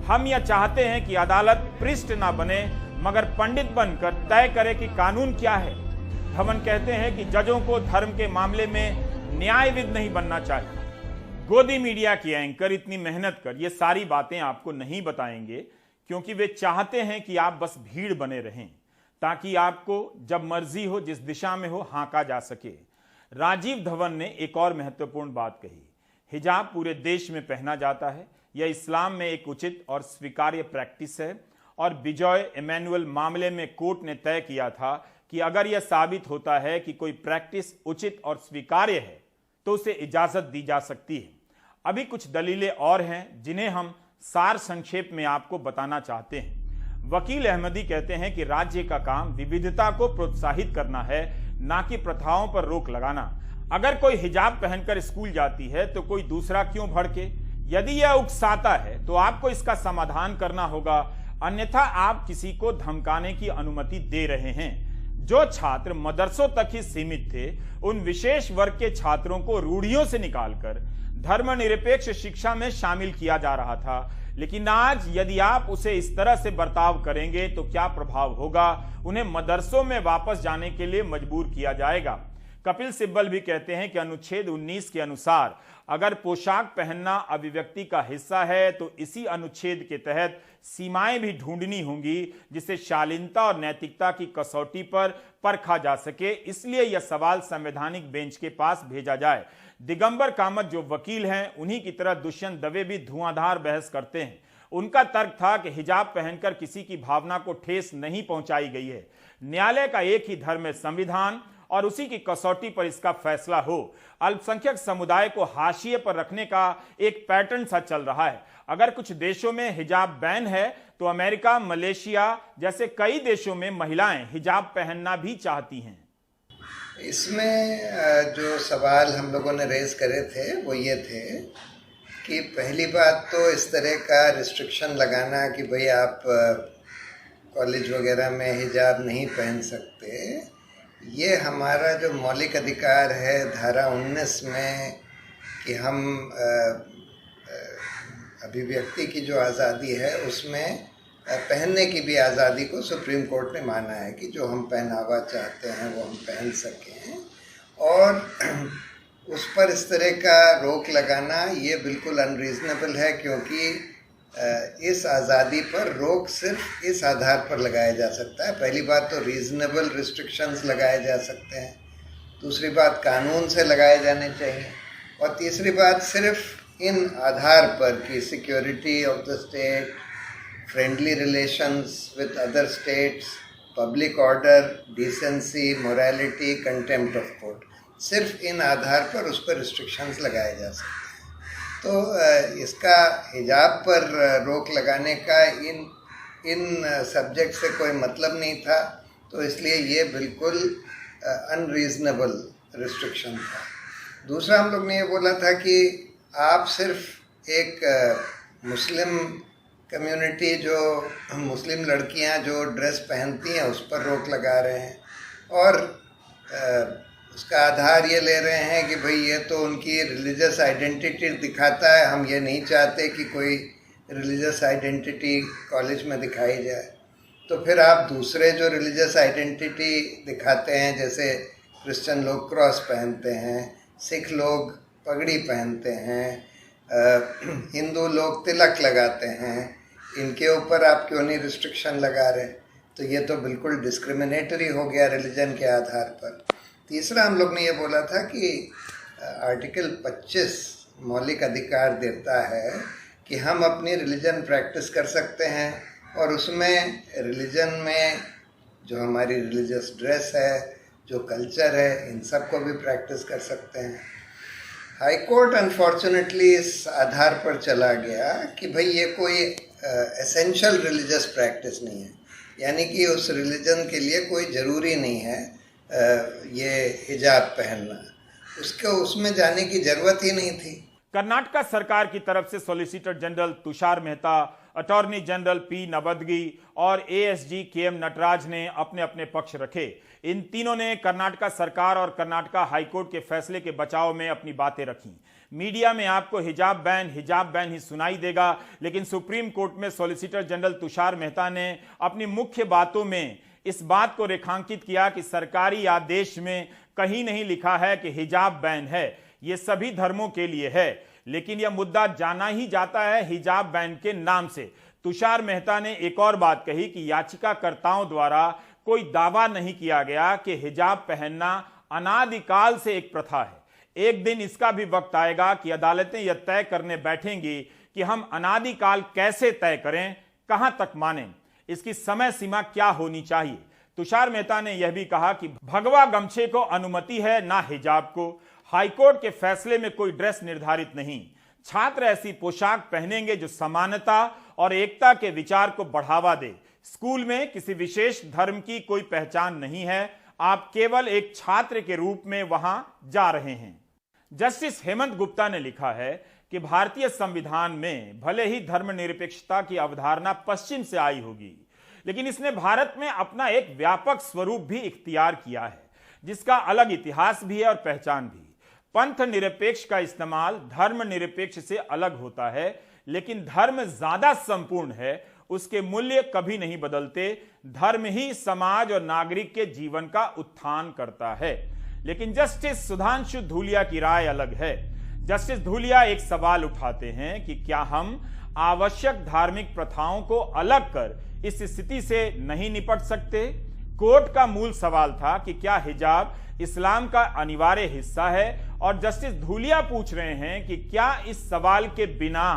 हम यह चाहते हैं कि अदालत पृष्ठ ना बने मगर पंडित बनकर तय करे कि कानून क्या है। धवन कहते हैं कि जजों को धर्म के मामले में न्यायविद नहीं बनना चाहिए। गोदी मीडिया की एंकर इतनी मेहनत कर ये सारी बातें आपको नहीं बताएंगे क्योंकि वे चाहते हैं कि आप बस भीड़ बने रहें ताकि आपको जब मर्जी हो जिस दिशा में हो हाँका जा सके। राजीव धवन ने एक और महत्वपूर्ण बात कही, हिजाब पूरे देश में पहना जाता है। यह इस्लाम में एक उचित और स्वीकार्य प्रैक्टिस है और विजय इमैनुअल मामले में कोर्ट ने तय किया था कि अगर यह साबित होता है कि कोई प्रैक्टिस उचित और स्वीकार्य है तो उसे इजाजत दी जा सकती है। अभी कुछ दलीलें और हैं जिन्हें हम सार संक्षेप में आपको बताना चाहते हैं। वकील अहमदी कहते हैं कि राज्य का काम विविधता को प्रोत्साहित करना है, ना कि प्रथाओं पर रोक लगाना। अगर कोई हिजाब पहनकर स्कूल जाती है तो कोई दूसरा क्यों भड़के? यदि यह उकसाता है तो आपको इसका समाधान करना होगा, अन्यथा आप किसी को धमकाने की अनुमति दे रहे हैं। जो छात्र मदरसों तक ही सीमित थे उन विशेष वर्ग के छात्रों को रूढ़ियों से निकालकर धर्मनिरपेक्ष शिक्षा में शामिल किया जा रहा था। लेकिन आज यदि आप उसे इस तरह से बर्ताव करेंगे तो क्या प्रभाव होगा? उन्हें मदरसों में वापस जाने के लिए मजबूर किया जाएगा। कपिल सिब्बल भी कहते हैं कि अनुच्छेद 19 के अनुसार अगर पोशाक पहनना अभिव्यक्ति का हिस्सा है तो इसी अनुच्छेद के तहत सीमाएं भी ढूंढनी होंगी जिसे शालीनता और नैतिकता की कसौटी पर परखा जा सके। इसलिए यह सवाल संवैधानिक बेंच के पास भेजा जाए। दिगंबर कामत जो वकील हैं उन्हीं की तरह दुष्यंत दवे भी धुआंधार बहस करते हैं। उनका तर्क था कि हिजाब पहनकर किसी की भावना को ठेस नहीं पहुंचाई गई है। न्यायालय का एक ही धर्म है संविधान और उसी की कसौटी पर इसका फैसला हो। अल्पसंख्यक समुदाय को हाशिए पर रखने का एक पैटर्न सा चल रहा है। अगर कुछ देशों में हिजाब बैन है तो अमेरिका, मलेशिया जैसे कई देशों में महिलाएं हिजाब पहनना भी चाहती हैं। इसमें जो सवाल हम लोगों ने रेज करे थे वो ये थे कि पहली बात तो इस तरह का रिस्ट्रिक्शन लगाना कि भाई आप कॉलेज वगैरह में हिजाब नहीं पहन सकते, ये हमारा जो मौलिक अधिकार है धारा 19 में कि हम अभिव्यक्ति की जो आज़ादी है उसमें पहनने की भी आज़ादी को सुप्रीम कोर्ट ने माना है कि जो हम पहनावा चाहते हैं वो हम पहन सकें, और उस पर इस तरह का रोक लगाना ये बिल्कुल अनरीज़नेबल है क्योंकि इस आज़ादी पर रोक सिर्फ इस आधार पर लगाया जा सकता है। पहली बात तो रीज़नेबल रिस्ट्रिक्शंस लगाए जा सकते हैं, दूसरी बात कानून से लगाए जाने चाहिए, और तीसरी बात सिर्फ इन आधार पर कि security of the state, friendly relations with other states, public order, decency, morality, contempt of court, सिर्फ इन आधार पर उस पर रिस्ट्रिक्शंस लगाए जा सकते हैं। तो इसका हिजाब पर रोक लगाने का इन सब्जेक्ट से कोई मतलब नहीं था, तो इसलिए ये बिल्कुल अनरीजनेबल रिस्ट्रिक्शन था। दूसरा हम लोग ने ये बोला था कि आप सिर्फ एक मुस्लिम कम्युनिटी, जो मुस्लिम लड़कियां जो ड्रेस पहनती हैं उस पर रोक लगा रहे हैं, और उसका आधार ये ले रहे हैं कि भाई ये तो उनकी रिलीजियस आइडेंटिटी दिखाता है, हम ये नहीं चाहते कि कोई रिलीजियस आइडेंटिटी कॉलेज में दिखाई जाए। तो फिर आप दूसरे जो रिलीजियस आइडेंटिटी दिखाते हैं, जैसे क्रिश्चियन लोग क्रॉस पहनते हैं, सिख लोग पगड़ी पहनते हैं, हिंदू लोग तिलक लगाते हैं, इनके ऊपर आप क्यों नहीं रिस्ट्रिक्शन लगा रहे? तो ये तो बिल्कुल डिस्क्रिमिनेटरी हो गया रिलीजन के आधार पर। तीसरा हम लोग ने ये बोला था कि आर्टिकल 25 मौलिक अधिकार देता है कि हम अपनी रिलीजन प्रैक्टिस कर सकते हैं, और उसमें रिलीजन में जो हमारी रिलीजियस ड्रेस है, जो कल्चर है, इन सब को भी प्रैक्टिस कर सकते हैं। हाई कोर्ट अनफॉर्चुनेटली इस आधार पर चला गया कि भाई ये कोई एसेंशियल रिलीजियस प्रैक्टिस नहीं है, यानी कि उस रिलीजन के लिए कोई ज़रूरी नहीं है ये हिजाब पहनना, उसमें जाने की ज़रूरत ही नहीं थी। कर्नाटक सरकार की तरफ से solicitor general Tushar Mehta, attorney general P नबदगी और एएसजी केएम नटराज ने अपने अपने पक्ष रखे। इन तीनों ने कर्नाटक सरकार और कर्नाटक हाईकोर्ट के फैसले के बचाव में अपनी बातें रखी। मीडिया में आपको हिजाब बैन ही सुनाई देगा, लेकिन सुप्रीम कोर्ट में सॉलिसिटर जनरल तुषार मेहता ने अपनी मुख्य बातों में इस बात को रेखांकित किया कि सरकारी आदेश में कहीं नहीं लिखा है कि हिजाब बैन है, ये सभी धर्मों के लिए है, लेकिन यह मुद्दा जाना ही जाता है हिजाब बैन के नाम से। तुषार मेहता ने एक और बात कही कि याचिकाकर्ताओं द्वारा कोई दावा नहीं किया गया कि हिजाब पहनना अनादिकाल से एक प्रथा है। एक दिन इसका भी वक्त आएगा कि अदालतें यह तय करने बैठेंगी कि हम अनादिकाल कैसे तय करें, कहां तक मानें, इसकी समय सीमा क्या होनी चाहिए। तुषार मेहता ने यह भी कहा कि भगवा गमछे को अनुमति है, ना हिजाब को। हाईकोर्ट के फैसले में कोई ड्रेस निर्धारित नहीं। छात्र ऐसी पोशाक पहनेंगे जो समानता और एकता के विचार को बढ़ावा दे। स्कूल में किसी विशेष धर्म की कोई पहचान नहीं है, आप केवल एक छात्र के रूप में वहां जा रहे हैं। जस्टिस हेमंत गुप्ता ने लिखा है कि भारतीय संविधान में भले ही धर्मनिरपेक्षता की अवधारणा पश्चिम से आई होगी, लेकिन इसने भारत में अपना एक व्यापक स्वरूप भी इख्तियार किया है, जिसका अलग इतिहास भी है और पहचान भी। पंथ निरपेक्ष का इस्तेमाल धर्म निरपेक्ष से अलग होता है, लेकिन धर्म ज्यादा संपूर्ण है, उसके मूल्य कभी नहीं बदलते। धर्म ही समाज और नागरिक के जीवन का उत्थान करता है। लेकिन जस्टिस सुधांशु धूलिया की राय अलग है। जस्टिस धूलिया एक सवाल उठाते हैं कि क्या हम आवश्यक धार्मिक प्रथाओं को अलग कर इस स्थिति से नहीं निपट सकते। कोर्ट का मूल सवाल था कि क्या हिजाब इस्लाम का अनिवार्य हिस्सा है, और जस्टिस धूलिया पूछ रहे हैं कि क्या इस सवाल के बिना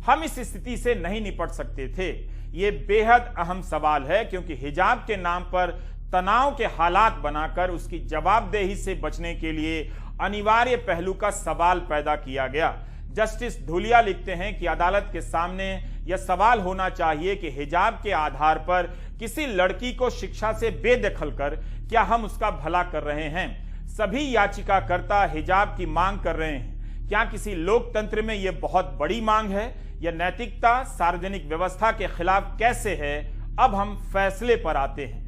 हम इस स्थिति से नहीं निपट सकते थे। ये बेहद अहम सवाल है, क्योंकि हिजाब के नाम पर तनाव के हालात बनाकर उसकी जवाबदेही से बचने के लिए अनिवार्य पहलू का सवाल पैदा किया गया। जस्टिस धूलिया लिखते हैं कि अदालत के सामने यह सवाल होना चाहिए कि हिजाब के आधार पर किसी लड़की को शिक्षा से बेदखल कर क्या हम उसका भला कर रहे हैं। सभी याचिकाकर्ता हिजाब की मांग कर रहे हैं। क्या किसी लोकतंत्र में यह बहुत बड़ी मांग है? यह नैतिकता सार्वजनिक व्यवस्था के खिलाफ कैसे है? अब हम फैसले पर आते हैं।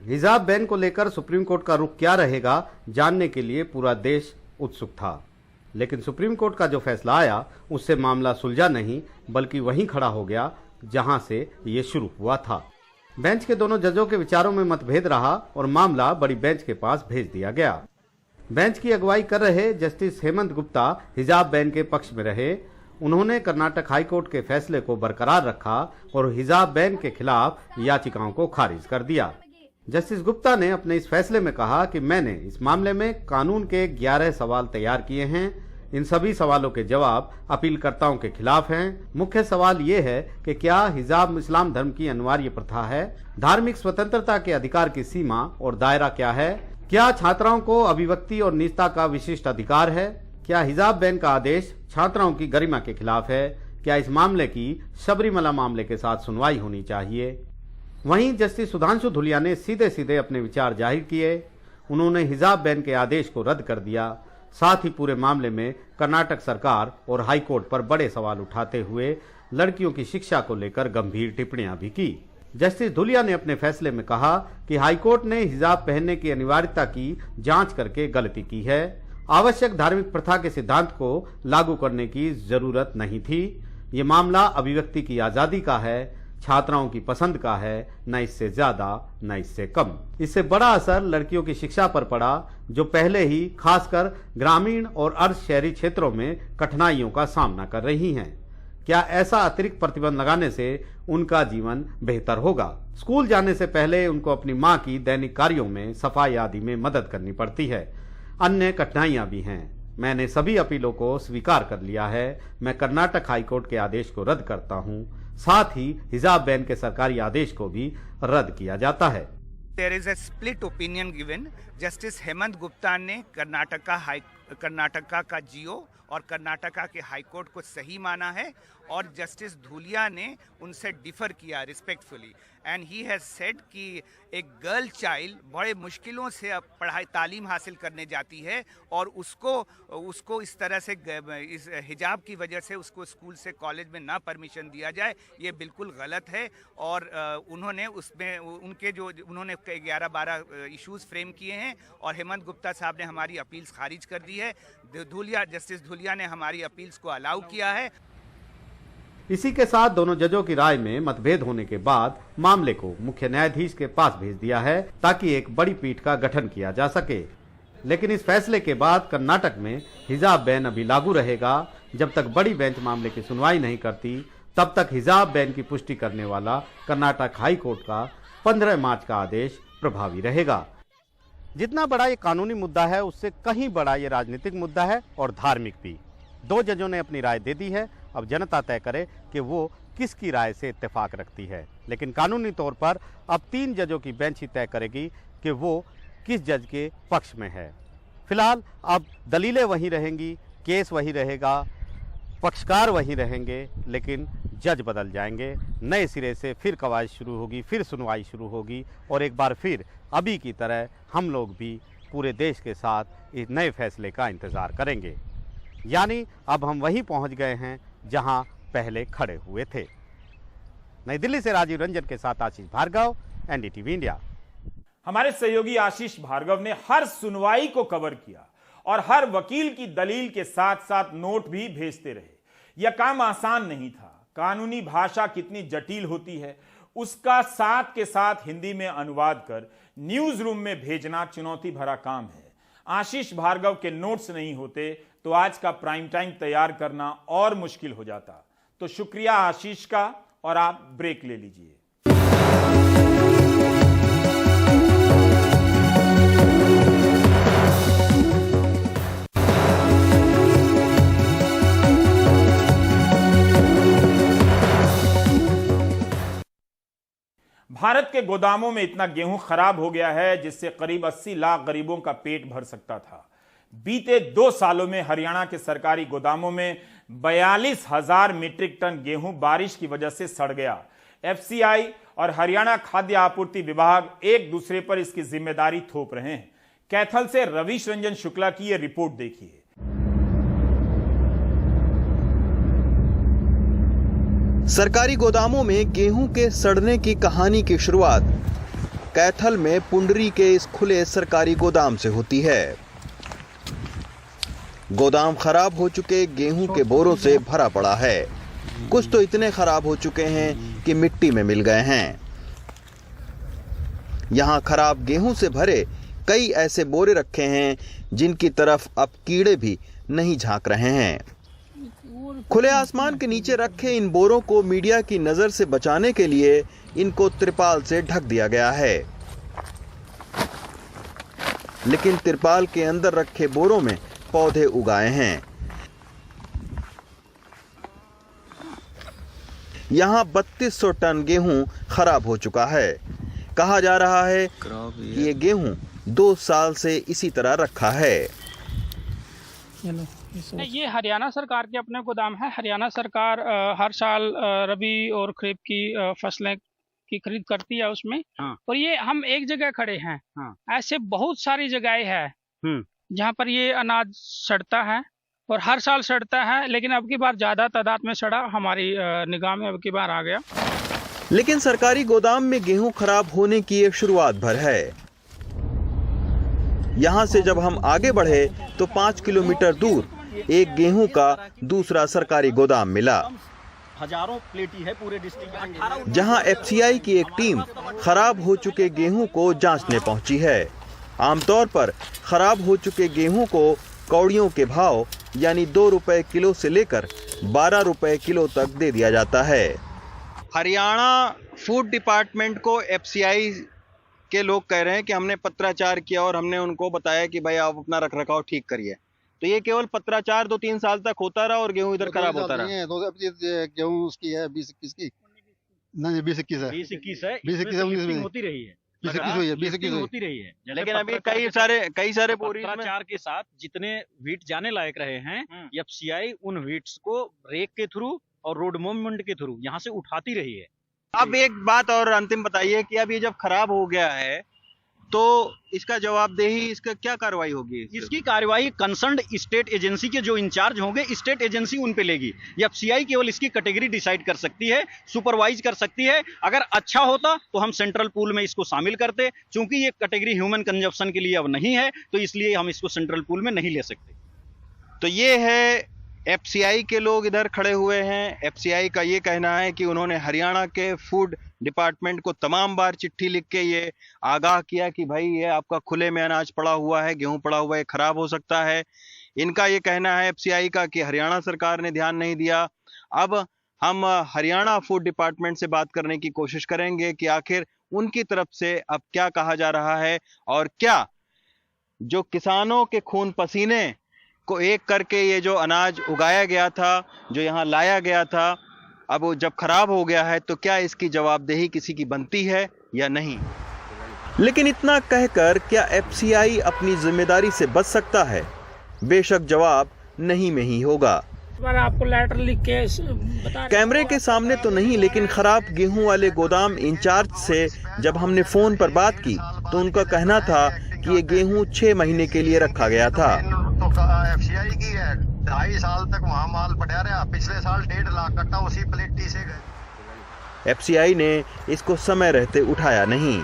हिजाब बैन को लेकर सुप्रीम कोर्ट का रुख क्या रहेगा, जानने के लिए पूरा देश उत्सुक था। लेकिन सुप्रीम कोर्ट का जो फैसला आया उससे मामला सुलझा नहीं, बल्कि वहीं खड़ा हो गया जहां से ये शुरू हुआ था। बेंच के दोनों जजों के विचारों में मतभेद रहा और मामला बड़ी बेंच के पास भेज दिया गया। बेंच की अगुवाई कर रहे जस्टिस हेमंत गुप्ता हिजाब बैन के पक्ष में रहे। उन्होंने कर्नाटक हाईकोर्ट के फैसले को बरकरार रखा और हिजाब बैन के खिलाफ याचिकाओं को खारिज कर दिया। जस्टिस गुप्ता ने अपने इस फैसले में कहा कि मैंने इस मामले में कानून के 11 सवाल तैयार किए हैं। इन सभी सवालों के जवाब अपीलकर्ताओं के खिलाफ हैं। मुख्य सवाल ये है कि क्या हिजाब इस्लाम धर्म की अनिवार्य प्रथा है? धार्मिक स्वतंत्रता के अधिकार की सीमा और दायरा क्या है? क्या छात्राओं को अभिव्यक्ति और निजता का विशिष्ट अधिकार है? क्या हिजाब बैन का आदेश छात्राओं की गरिमा के खिलाफ है? क्या इस मामले की सबरीमला मामले के साथ सुनवाई होनी चाहिए? वहीं जस्टिस सुधांशु धुलिया ने सीधे सीधे अपने विचार जाहिर किए। उन्होंने हिजाब बैन के आदेश को रद्द कर दिया। साथ ही पूरे मामले में कर्नाटक सरकार और हाईकोर्ट पर बड़े सवाल उठाते हुए लड़कियों की शिक्षा को लेकर गंभीर टिप्पणियां भी की। जस्टिस धुलिया ने अपने फैसले में कहा कि हाईकोर्ट ने हिजाब पहनने की अनिवार्यता की जांच करके गलती की है। आवश्यक धार्मिक प्रथा के सिद्धांत को लागू करने की जरूरत नहीं थी। ये मामला अभिव्यक्ति की आजादी का है, छात्राओं की पसंद का है, न इससे ज्यादा न इससे कम। इससे बड़ा असर लड़कियों की शिक्षा पर पड़ा, जो पहले ही खासकर ग्रामीण और अर्ध शहरी क्षेत्रों में कठिनाइयों का सामना कर रही हैं। क्या ऐसा अतिरिक्त प्रतिबंध लगाने से उनका जीवन बेहतर होगा? स्कूल जाने से पहले उनको अपनी मां की दैनिक कार्यों में, सफाई आदि में मदद करनी पड़ती है। अन्य कठिनाइयां भी हैं। मैंने सभी अपीलों को स्वीकार कर लिया है। मैं कर्नाटक हाईकोर्ट के आदेश को रद्द करता हूं। साथ ही हिजाब बैन के सरकारी आदेश को भी रद्द किया जाता है। There is a split opinion given. Justice Hemant Gupta ने कर्नाटका का जियो और कर्नाटका के हाईकोर्ट को सही माना है और जस्टिस धूलिया ने उनसे डिफर किया respectfully and he has said कि एक गर्ल चाइल्ड बड़े मुश्किलों से अब पढ़ाई तालीम हासिल करने जाती है और उसको इस तरह से इस हिजाब की वजह से उसको स्कूल से कॉलेज में ना परमिशन दिया जाए, ये बिल्कुल गलत है। और उन्होंने उसमें उन्होंने 11-12 इश्यूज फ्रेम किए हैं और हेमंत गुप्ता साहब ने हमारी अपील्स खारिज कर दी है। जस्टिस धूलिया ने हमारी अपील्स को अलाउ किया है। इसी के साथ दोनों जजों की राय में मतभेद होने के बाद मामले को मुख्य न्यायाधीश के पास भेज दिया है ताकि एक बड़ी पीठ का गठन किया जा सके। लेकिन इस फैसले के बाद कर्नाटक में हिजाब बैन अभी लागू रहेगा। जब तक बड़ी बेंच मामले की सुनवाई नहीं करती, तब तक हिजाब बैन की पुष्टि करने वाला कर्नाटक हाई कोर्ट का 15 मार्च का आदेश प्रभावी रहेगा। जितना बड़ा ये कानूनी मुद्दा है, उससे कहीं बड़ा ये राजनीतिक मुद्दा है और धार्मिक भी। 2 जजों ने अपनी राय दे दी है। अब जनता तय करे कि वो किसकी राय से इत्तेफाक रखती है। लेकिन कानूनी तौर पर अब 3 जजों की बेंच ही तय करेगी कि वो किस जज के पक्ष में है। फिलहाल अब दलीलें वही रहेंगी, केस वही रहेगा, पक्षकार वही रहेंगे, लेकिन जज बदल जाएंगे। नए सिरे से फिर कवायद शुरू होगी, फिर सुनवाई शुरू होगी और एक बार फिर अभी की तरह हम लोग भी पूरे देश के साथ इस नए फैसले का इंतजार करेंगे। यानी अब हम वहीं पहुंच गए हैं जहां पहले खड़े हुए थे। नई दिल्ली से राजीव रंजन के साथ आशीष भार्गव, एनडीटीवी इंडिया। हमारे सहयोगी आशीष भार्गव ने हर सुनवाई को कवर किया और हर वकील की दलील के साथ साथ नोट भी भेजते रहे। यह काम आसान नहीं था। कानूनी भाषा कितनी जटिल होती है, उसका साथ के साथ हिंदी में अनुवाद कर न्यूज रूम में भेजना चुनौती भरा काम है। आशीष भार्गव के नोट्स नहीं होते तो आज का प्राइम टाइम तैयार करना और मुश्किल हो जाता। तो शुक्रिया आशीष का, और आप ब्रेक ले लीजिए। भारत के गोदामों में इतना गेहूं खराब हो गया है जिससे करीब 80 लाख गरीबों का पेट भर सकता था। बीते 2 सालों में हरियाणा के सरकारी गोदामों में 42,000 मीट्रिक टन गेहूं बारिश की वजह से सड़ गया। एफसीआई और हरियाणा खाद्य आपूर्ति विभाग एक दूसरे पर इसकी जिम्मेदारी थोप रहे हैं। कैथल से रवीश रंजन शुक्ला की यह रिपोर्ट देखिए। सरकारी गोदामों में गेहूं के सड़ने की कहानी की शुरुआत कैथल में पुंडरी के इस खुले सरकारी गोदाम से होती है। गोदाम खराब हो चुके गेहूं के बोरों से भरा पड़ा है। कुछ तो इतने खराब हो चुके हैं कि मिट्टी में मिल गए हैं। यहां खराब गेहूं से भरे कई ऐसे बोरे रखे हैं जिनकी तरफ अब कीड़े भी नहीं झांक रहे हैं। खुले आसमान के नीचे रखे इन बोरों को मीडिया की नजर से बचाने के लिए इनको तिरपाल से ढक दिया गया है। लेकिन तिरपाल के अंदर रखे बोरों में पौधे उगाए हैं। यहां 3200 टन गेहूं खराब हो चुका है। कहा जा रहा है कि ये गेहूं 2 साल से इसी तरह रखा है। ये हरियाणा सरकार के अपने गोदाम है। हरियाणा सरकार हर साल रबी और खरीफ की फसलें की खरीद करती है उसमें। हाँ। और ये हम एक जगह खड़े हैं। हाँ। ऐसे बहुत सारी जगहें हैं जहाँ पर ये अनाज सड़ता है और हर साल सड़ता है, लेकिन अब की बार ज्यादा तादाद में सड़ा हमारी निगाह में अब की बार आ गया। लेकिन सरकारी गोदाम में गेहूं खराब होने की ये शुरुआत भर है। यहाँ से जब हम आगे बढ़े तो 5 किलोमीटर दूर एक गेहूं का दूसरा सरकारी गोदाम मिला, हजारों प्लेटी है पूरे डिस्ट्रिक्ट, जहां एफसीआई की एक टीम खराब हो चुके गेहूं को जांचने पहुंची है। आमतौर पर खराब हो चुके गेहूं को कौड़ियों के भाव यानी 2 रुपए किलो से लेकर 12 रुपए किलो तक दे दिया जाता है। हरियाणा फूड डिपार्टमेंट को एफसीआई के लोग कह रहे हैं कि हमने पत्राचार किया और हमने उनको बताया कि भाई आप अपना रखरखाव ठीक करिए, तो ये केवल पत्राचार 2-3 साल तक होता रहा और गेहूं इधर खराब होता रहा। गेहूं उसकी है 20-21 की, नहीं 20-21 है, 20-21 है, 20-21 में होती रही है, 20-21 हुई है, 20-21 होती रही है। लेकिन अभी कई सारे बोरी पत्राचार के साथ जितने व्हीट जाने लायक रहे हैं, एफसीआई उन व्हीट्स को रेक के थ्रू और रोड मूवमेंट के थ्रू यहाँ से उठाती रही है। अब एक बात और अंतिम बताइए कि अब ये जब खराब हो गया है तो इसका जवाबदेही, इसका क्या कार्रवाई होगी? इसकी कार्रवाई कंसर्न्ड स्टेट एजेंसी के जो इंचार्ज होंगे, स्टेट एजेंसी उन पे लेगी। एफसीआई केवल इसकी कैटेगरी डिसाइड कर सकती है, सुपरवाइज कर सकती है। अगर अच्छा होता तो हम सेंट्रल पूल में इसको शामिल करते, क्योंकि ये कैटेगरी ह्यूमन कंजप्शन के लिए अब नहीं है, तो इसलिए हम इसको सेंट्रल पूल में नहीं ले सकते। तो ये है एफसीआई के लोग इधर खड़े हुए हैं। एफसीआई का ये कहना है कि उन्होंने हरियाणा के फूड डिपार्टमेंट को तमाम बार चिट्ठी लिख के ये आगाह किया कि भाई ये आपका खुले में अनाज पड़ा हुआ है, गेहूं पड़ा हुआ है, खराब हो सकता है। इनका ये कहना है एफसीआई का कि हरियाणा सरकार ने ध्यान नहीं दिया। अब हम हरियाणा फूड डिपार्टमेंट से बात करने की कोशिश करेंगे कि आखिर उनकी तरफ से अब क्या कहा जा रहा है और क्या जो किसानों के खून पसीने को एक करके ये जो अनाज उगाया गया था, जो यहाँ लाया गया था, अब वो जब खराब हो गया है तो क्या इसकी जवाबदेही किसी की बनती है या नहीं? लेकिन इतना कहकर क्या एफसीआई अपनी जिम्मेदारी से बच सकता है? बेशक जवाब नहीं में ही होगा। आपको लेटर लिख के बता कैमरे के सामने तो नहीं, लेकिन खराब गेहूं वाले गोदाम इंचार्ज से जब हमने फोन पर बात की तो उनका कहना था कि ये गेहूं 6 महीने के लिए रखा गया था। तो एफसीआई की है, 2.5 साल तक वहाँ माल पड़ा रहा, पिछले साल 1.5 लाख कट्टा उसी प्लेटी से गए। एफसीआई ने इसको समय रहते उठाया नहीं।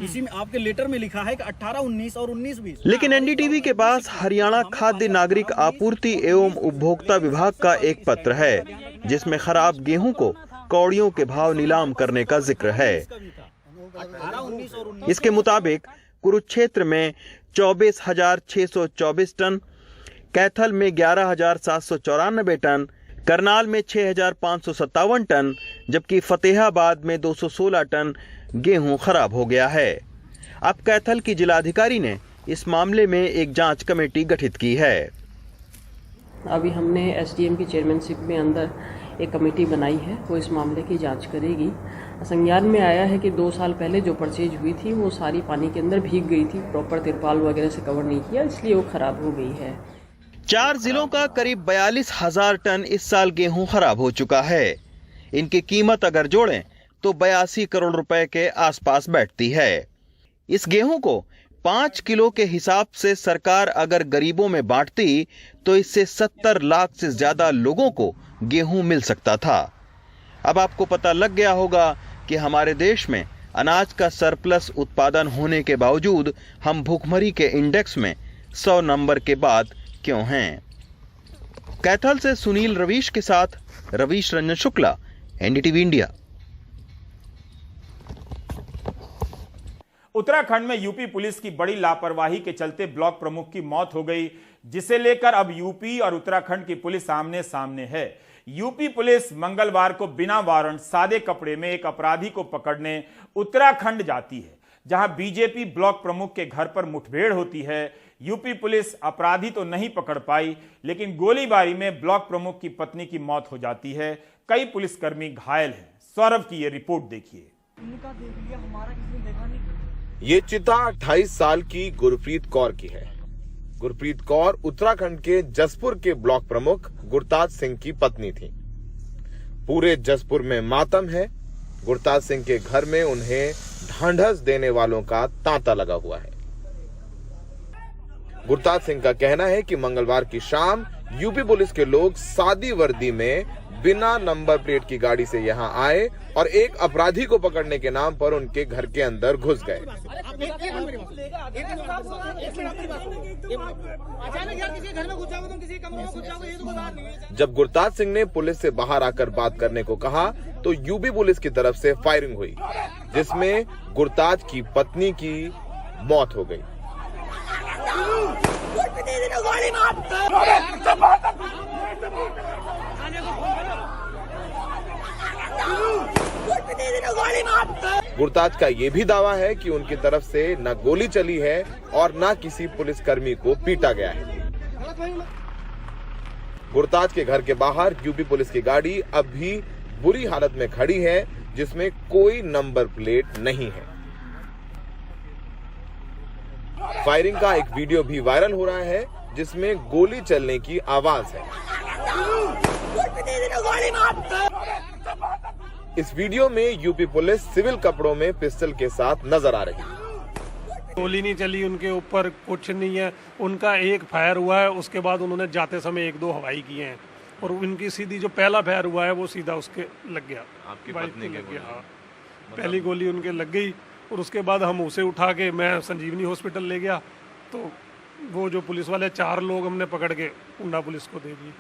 इसी में आपके लेटर में लिखा है कि 18, 19 और 19-20। लेकिन एनडीटीवी के पास हरियाणा खाद्य नागरिक आपूर्ति एवं उपभोक्ता विभाग का एक पत्र है जिसमें खराब गेहूं को कौड़ियों के भाव नीलाम करने का जिक्र है। इसके मुताबिक कुरुक्षेत्र में 24,624 टन, कैथल में 11,794 टन, करनाल में 6,557 टन, जबकि फतेहाबाद में 216 टन गेहूं खराब हो गया है। अब कैथल की जिलाधिकारी ने इस मामले में एक जांच कमेटी गठित की है। अभी हमने एसडीएम की चेयरमैनशिप में अंदर एक कमेटी बनाई है, वो इस मामले की जांच करेगी। संज्ञान में आया है कि 2 साल पहले जो परचेज हुई थी वो सारी पानी के अंदर भीग गई थी, प्रॉपर तिरपाल वगैरह से कवर नहीं किया, इसलिए वो खराब हो गई है। 4 जिलों का करीब 42,000 टन इस साल गेहूं खराब हो चुका है। इनकी कीमत अगर जोड़ें तो 82 करोड़ रुपए के आसपास बैठती है। इस गेहूं को 5 किलो के हिसाब से सरकार अगर गरीबों में बांटती तो इससे 70 लाख से ज्यादा लोगों को गेहूं मिल सकता था। अब आपको पता लग गया होगा कि हमारे देश में अनाज का सरप्लस उत्पादन होने के बावजूद हम भूखमरी के इंडेक्स में 100 नंबर के बाद क्यों हैं। कैथल से सुनील रवीश के साथ रवीश रंजन शुक्ला, एनडीटीवी इंडिया। उत्तराखंड में यूपी पुलिस की बड़ी लापरवाही के चलते ब्लॉक प्रमुख की मौत हो गई, जिसे लेकर अब यूपी और उत्तराखंड की पुलिस आमने सामने है। यूपी पुलिस मंगलवार को बिना वारंट सादे कपड़े में एक अपराधी को पकड़ने उत्तराखंड जाती है, जहां बीजेपी ब्लॉक प्रमुख के घर पर मुठभेड़ होती है। यूपी पुलिस अपराधी तो नहीं पकड़ पाई, लेकिन गोलीबारी में ब्लॉक प्रमुख की पत्नी की मौत हो जाती है। कई पुलिसकर्मी घायल हैं। सौरभ की यह रिपोर्ट देखिए। ये चिता 28 साल की गुरप्रीत कौर की है। गुरप्रीत कौर उत्तराखंड के जसपुर के ब्लॉक प्रमुख गुरताज सिंह की पत्नी थी। पूरे जसपुर में मातम है। गुरताज सिंह के घर में उन्हें ढांढस देने वालों का तांता लगा हुआ है। गुरताज सिंह का कहना है कि मंगलवार की शाम यूपी पुलिस के लोग सादी वर्दी में बिना नंबर प्लेट की गाड़ी से यहां आए और एक अपराधी को पकड़ने के नाम पर उनके घर के अंदर घुस गए। जब गुरताज सिंह ने पुलिस से बाहर आकर बात करने को कहा तो यूपी पुलिस की तरफ से फायरिंग हुई, जिसमें गुरताज की पत्नी की मौत हो गई। गुरताज का यह भी दावा है कि उनकी तरफ से न गोली चली है और न किसी पुलिसकर्मी को पीटा गया है। गुरताज के घर के बाहर यूपी पुलिस की गाड़ी अब भी बुरी हालत में खड़ी है, जिसमें कोई नंबर प्लेट नहीं है। फायरिंग का एक वीडियो भी वायरल हो रहा है, जिसमें गोली चलने की आवाज है। इस वीडियो में यूपी पुलिस सिविल कपड़ों में पिस्टल के साथ नजर आ रही है। गोली नहीं चली उनके ऊपर, कुछ नहीं है। उनका एक फायर हुआ है, उसके बाद उन्होंने जाते समय 1-2 हवाई किए हैं और उनकी सीधी जो पहला फायर हुआ है वो सीधा उसके लग गया, आपकी पत्नी के लग गया। हाँ, पहली गोली उनके लग गई और उसके बाद हम उसे उठा के मैं संजीवनी हॉस्पिटल ले गया, तो वो जो पुलिस वाले 4 लोग हमने पकड़ के उन्ना पुलिस को दे दिए।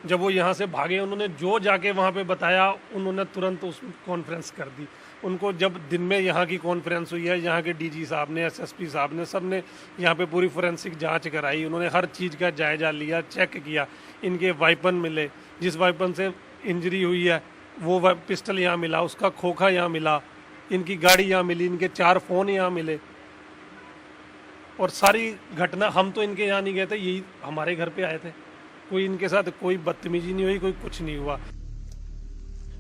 जब वो यहाँ से भागे, उन्होंने जो जाके वहाँ पे बताया, उन्होंने तुरंत उस कॉन्फ्रेंस कर दी। उनको जब दिन में यहाँ की कॉन्फ्रेंस हुई है, यहाँ के डीजी साहब ने, एसएसपी साहब ने, सब ने यहाँ पे पूरी फोरेंसिक जांच कराई। उन्होंने हर चीज़ का जायजा लिया, चेक किया। इनके वाइपन मिले, जिस वाइपन से इंजरी हुई है वो पिस्टल यहाँ मिला, उसका खोखा यहाँ मिला, इनकी गाड़ी यहाँ मिली, इनके 4 फ़ोन यहाँ मिले। और सारी घटना, हम तो इनके यहाँ नहीं गए थे, यही हमारे घर पे आए थे। कोई इनके साथ कोई बदतमीजी नहीं हुई, कोई कुछ नहीं हुआ।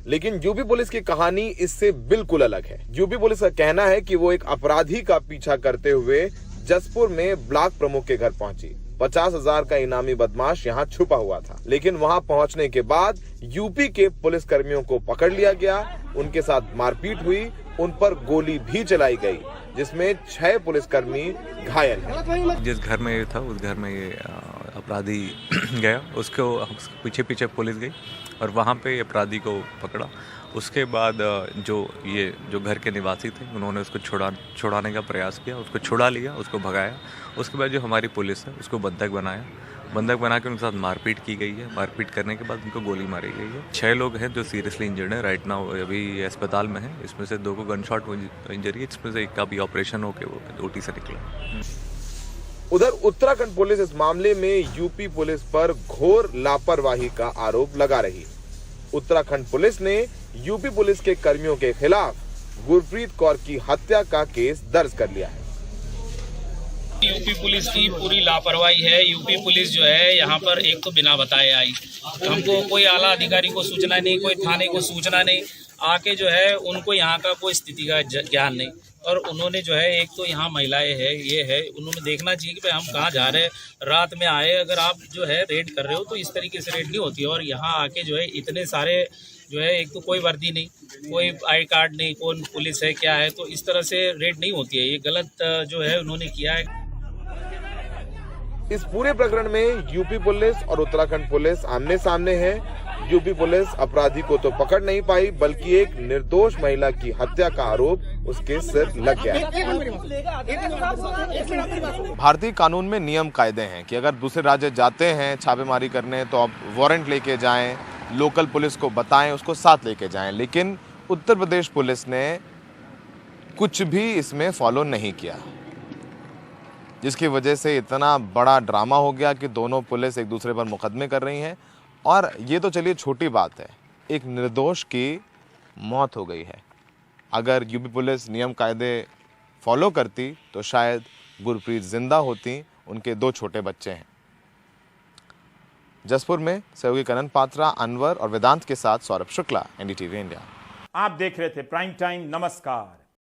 लेकिन यूपी पुलिस की कहानी इससे बिल्कुल अलग है। यूपी पुलिस का कहना है कि वो एक अपराधी का पीछा करते हुए जसपुर में ब्लॉक प्रमुख के घर पहुंची। 50,000 का इनामी बदमाश यहाँ छुपा हुआ था, लेकिन वहां पहुंचने के बाद यूपी के पुलिस कर्मियों को पकड़ लिया गया, उनके साथ मारपीट हुई, उन पर गोली भी चलाई गई, जिसमें 6 पुलिसकर्मी घायल हैं। जिस घर में था उस घर में ये अपराधी गया, उसको पीछे पीछे पुलिस गई और वहाँ पे अपराधी को पकड़ा। उसके बाद जो घर के निवासी थे उन्होंने उसको छुड़ाने का प्रयास किया, उसको छुड़ा लिया, उसको भगाया। उसके बाद जो हमारी पुलिस है उसको बंधक बनाया, बंधक बना के उनके साथ मारपीट की गई है। मारपीट करने के बाद उनको गोली मारी गई है। 6 लोग हैं जो सीरियसली इंजर्ड हैं, राइट नाउ अभी अस्पताल में हैं। इसमें से 2 को गन शॉट इंजरी है, इसमें से एक का भी ऑपरेशन होकर वो ओटी से निकला। उधर उत्तराखंड पुलिस इस मामले में यूपी पुलिस पर घोर लापरवाही का आरोप लगा रही है। उत्तराखंड पुलिस ने यूपी पुलिस के कर्मियों के खिलाफ गुरप्रीत कौर की हत्या का केस दर्ज कर लिया है। यूपी पुलिस की पूरी लापरवाही है। यूपी पुलिस जो है यहाँ पर एक तो बिना बताए आई, हमको कोई आला अधिकारी को सूचना नहीं, कोई थाने को सूचना नहीं, आके जो है उनको यहाँ का कोई स्थिति का ज्ञान नहीं। और उन्होंने जो है एक तो यहाँ महिलाएं है, ये है, उन्होंने देखना चाहिए कि भाई हम कहाँ जा रहे हैं, रात में आए, अगर आप जो है रेड कर रहे हो तो इस तरीके से रेड नहीं होती है। और यहाँ आके जो है इतने सारे जो है, एक तो कोई वर्दी नहीं, कोई आई कार्ड नहीं, कौन पुलिस है क्या है, तो इस तरह से रेड नहीं होती है। ये गलत जो है उन्होंने किया है। इस पूरे प्रकरण में यूपी पुलिस और उत्तराखंड पुलिस आमने सामने है। यूपी पुलिस अपराधी को तो पकड़ नहीं पाई, बल्कि एक निर्दोष महिला की हत्या का आरोप उसके सिर लग गया है। भारतीय कानून में नियम कायदे हैं कि अगर दूसरे राज्य जाते हैं छापेमारी करने तो आप वारंट लेके जाएं, लोकल पुलिस को बताएं, उसको साथ लेके जाएं। लेकिन उत्तर प्रदेश पुलिस ने कुछ भी इसमें फॉलो नहीं किया, जिसकी वजह से इतना बड़ा ड्रामा हो गया कि दोनों पुलिस एक दूसरे पर मुकदमे कर रही हैं। और ये तो चलिए छोटी बात है, एक निर्दोष की मौत हो गई है। अगर यूपी पुलिस नियम कायदे फॉलो करती तो शायद गुरप्रीत जिंदा होती, उनके 2 छोटे बच्चे हैं। जसपुर में सहयोगी कनन पात्रा, अनवर और वेदांत के साथ सौरभ शुक्ला, एनडीटीवी इंडिया। आप देख रहे थे प्राइम टाइम। नमस्कार।